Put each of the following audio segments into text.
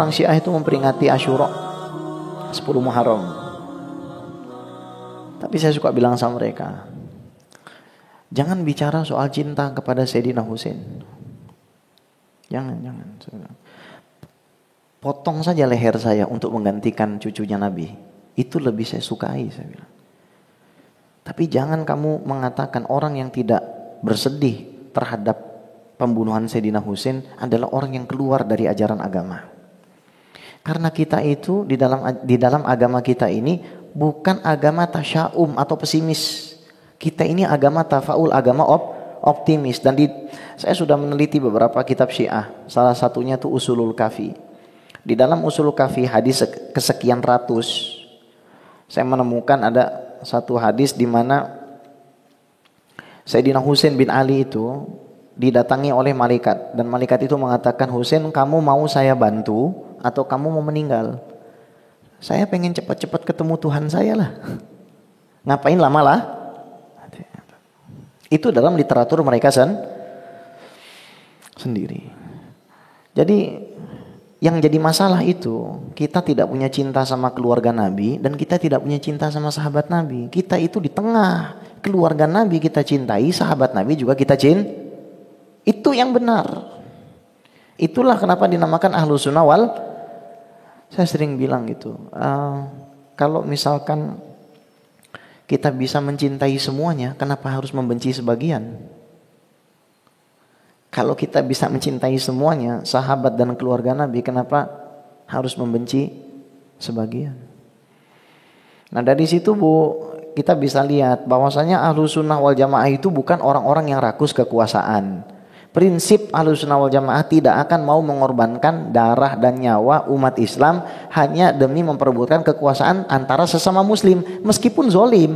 orang Syiah itu memperingati Asyura 10 Muharram. Tapi saya suka bilang sama mereka, jangan bicara soal cinta kepada Sayyidina Husain. Jangan. Potong saja leher saya untuk menggantikan cucunya Nabi. Itu lebih saya sukai, saya bilang. Tapi jangan kamu mengatakan orang yang tidak bersedih terhadap pembunuhan Sayyidina Husain adalah orang yang keluar dari ajaran agama. Karena kita itu di dalam agama kita ini bukan agama tasya'um atau pesimis. Kita ini agama tafaul, agama optimis. Dan saya sudah meneliti beberapa kitab Syiah. Salah satunya itu Usulul Kafi. Di dalam Usulul Kafi hadis kesekian ratus, saya menemukan ada satu hadis di mana Sayyidina Husain bin Ali itu didatangi oleh malaikat, dan malaikat itu mengatakan, Husain, kamu mau saya bantu atau kamu mau meninggal? Saya pengen cepat-cepat ketemu Tuhan saya lah. Ngapain lama lah? Itu dalam literatur mereka sendiri. Jadi yang jadi masalah itu kita tidak punya cinta sama keluarga Nabi dan kita tidak punya cinta sama sahabat Nabi. Kita itu di tengah, keluarga Nabi kita cintai, sahabat Nabi juga kita cintai. Itu yang benar. Itulah kenapa dinamakan Ahlus Sunnah wal. Saya sering bilang gitu. Kalau misalkan kita bisa mencintai semuanya, kenapa harus membenci sebagian? Kalau kita bisa mencintai semuanya, sahabat dan keluarga Nabi, kenapa harus membenci sebagian? Nah dari situ kita bisa lihat bahwasanya Ahlus Sunnah wal Jamaah itu bukan orang-orang yang rakus kekuasaan. Prinsip Ahlus Sunnah wal Jamaah tidak akan mau mengorbankan darah dan nyawa umat Islam hanya demi memperebutkan kekuasaan antara sesama muslim, meskipun zolim.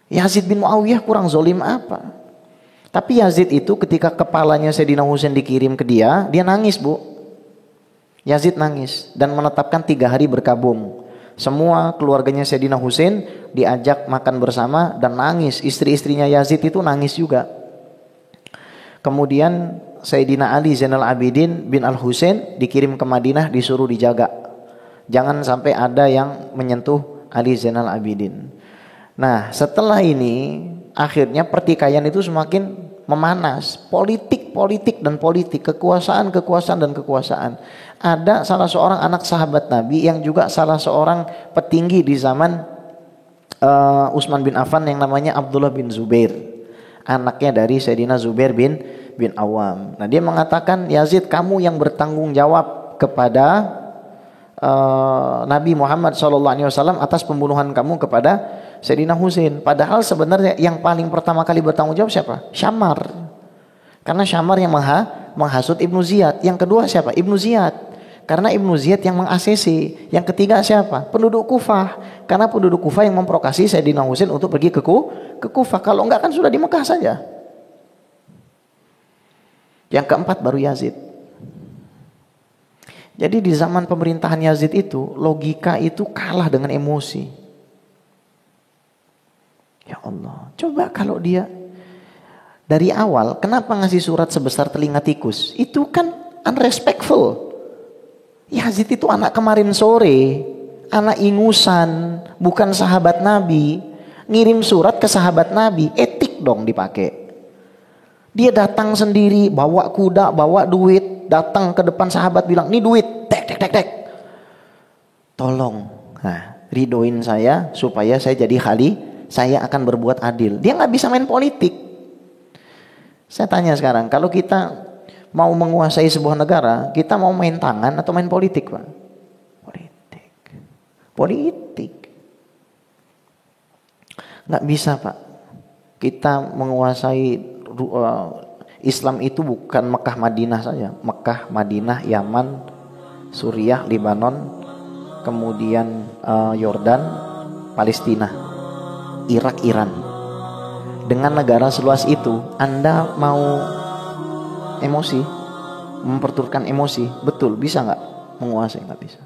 Yazid bin Muawiyah kurang zolim apa? Tapi Yazid itu ketika kepalanya Sayyidina Husain dikirim ke dia nangis, Bu. Yazid nangis dan menetapkan 3 hari berkabung. Semua keluarganya Sayyidina Husain diajak makan bersama dan nangis. Istri-istrinya Yazid itu nangis juga. Kemudian Sayyidina Ali Zainal Abidin bin Al-Husain dikirim ke Madinah, disuruh dijaga. Jangan sampai ada yang menyentuh Ali Zainal Abidin. Nah setelah ini akhirnya pertikaian itu semakin memanas. Politik dan politik, kekuasaan dan kekuasaan. Ada salah seorang anak sahabat Nabi yang juga salah seorang petinggi di zaman Utsman bin Affan yang namanya Abdullah bin Zubair, anaknya dari Sayyidina Zubair bin Awam. Nah dia mengatakan, Yazid, kamu yang bertanggung jawab kepada Nabi Muhammad SAW atas pembunuhan kamu kepada Sayyidina Husain. Padahal sebenarnya yang paling pertama kali bertanggung jawab siapa? Syamar. Karena Syamar yang menghasut Ibnu Ziyad. Yang kedua siapa? Ibnu Ziyad. Karena Ibnu Ziyad yang meng-ACC. Yang ketiga siapa? Penduduk Kufah. Karena penduduk Kufah yang memprovokasi Sayyidina Husain untuk pergi ke Kufah. Kalau enggak kan sudah di Mekah saja. Yang keempat baru Yazid. Jadi di zaman pemerintahan Yazid itu, logika itu kalah dengan emosi. Ya Allah, coba kalau dia dari awal, kenapa ngasih surat sebesar telinga tikus? Itu kan unrespectful. Yazid itu anak kemarin sore, anak ingusan, bukan sahabat Nabi. Ngirim surat ke sahabat Nabi, etik dong dipakai. Dia datang sendiri, bawa kuda, bawa duit, datang ke depan sahabat bilang, "Nih duit, tek. Tolong, ridoin saya supaya saya jadi khali, saya akan berbuat adil." Dia nggak bisa main politik. Saya tanya sekarang, kalau kita mau menguasai sebuah negara, kita mau main tangan atau main politik, Pak? Politik. Nggak bisa, Pak. Kita menguasai Islam itu bukan Mekah Madinah saja. Mekah, Madinah, Yaman, Suriah, Libanon, kemudian Yordan, Palestina, Irak, Iran. Dengan negara seluas itu, Anda mau emosi, memperturutkan emosi, betul bisa nggak menguasai? Nggak bisa.